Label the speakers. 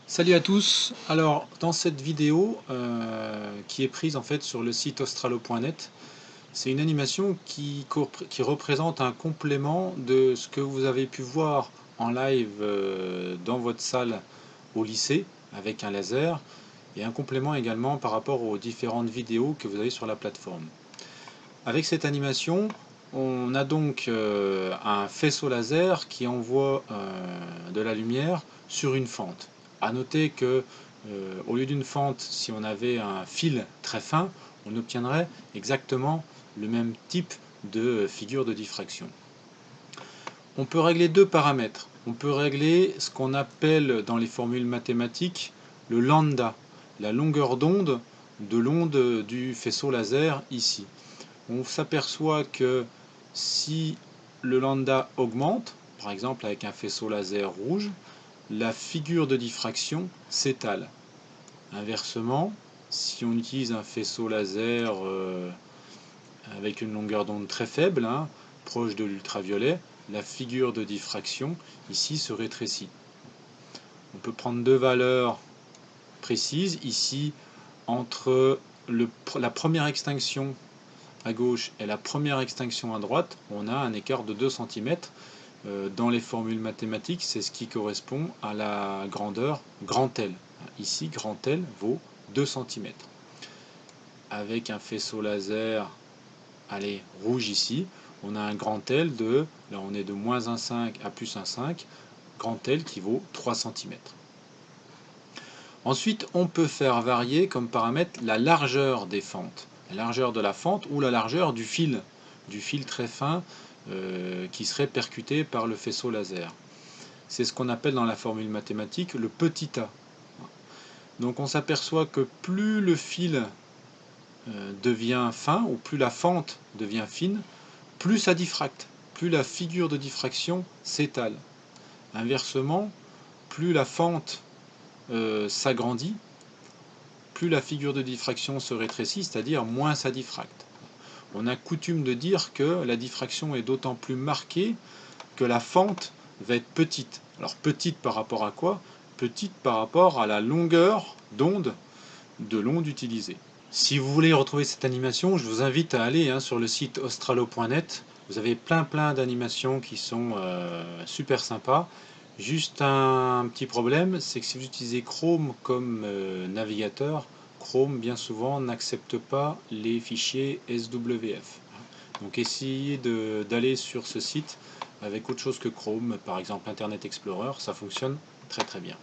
Speaker 1: Salut à tous. Alors dans cette vidéo qui est prise en fait sur le site australo.net, c'est une animation qui représente un complément de ce que vous avez pu voir en live dans votre salle au lycée avec un laser et un complément également par rapport aux différentes vidéos que vous avez sur la plateforme. Avec cette animation, on a donc un faisceau laser qui envoie de la lumière sur une fente. A noter que au lieu d'une fente, si on avait un fil très fin, on obtiendrait exactement le même type de figure de diffraction. On peut régler deux paramètres. On peut régler ce qu'on appelle dans les formules mathématiques le lambda, la longueur d'onde de l'onde du faisceau laser ici. On s'aperçoit que si le lambda augmente, par exemple avec un faisceau laser rouge, la figure de diffraction s'étale. Inversement, si on utilise un faisceau laser avec une longueur d'onde très faible, proche de l'ultraviolet, la figure de diffraction ici se rétrécit. On peut prendre deux valeurs précises ici entre la première extinction à gauche et la première extinction à droite, on a un écart de 2 cm. Dans les formules mathématiques, c'est ce qui correspond à la grandeur grand L. Ici, grand L vaut 2 cm. Avec un faisceau laser, allez, rouge ici, on a un grand L là on est de moins 1,5 à plus 1,5, grand L qui vaut 3 cm. Ensuite, on peut faire varier comme paramètre la largeur des fentes, la largeur de la fente ou la largeur du fil très fin qui serait percuté par le faisceau laser. C'est ce qu'on appelle dans la formule mathématique le petit a. Donc on s'aperçoit que plus le fil devient fin, ou plus la fente devient fine, plus ça diffracte, plus la figure de diffraction s'étale. Inversement, plus la fente s'agrandit, plus la figure de diffraction se rétrécit, c'est-à-dire moins ça diffracte. On a coutume de dire que la diffraction est d'autant plus marquée que la fente va être petite. Alors petite par rapport à quoi? Petite par rapport à la longueur d'onde de l'onde utilisée. Si vous voulez retrouver cette animation, je vous invite à aller sur le site australo.net. Vous avez plein d'animations qui sont super sympas. Juste un petit problème, c'est que si vous utilisez Chrome comme navigateur, Chrome bien souvent n'accepte pas les fichiers SWF. Donc essayez d'aller sur ce site avec autre chose que Chrome, par exemple Internet Explorer, ça fonctionne très bien.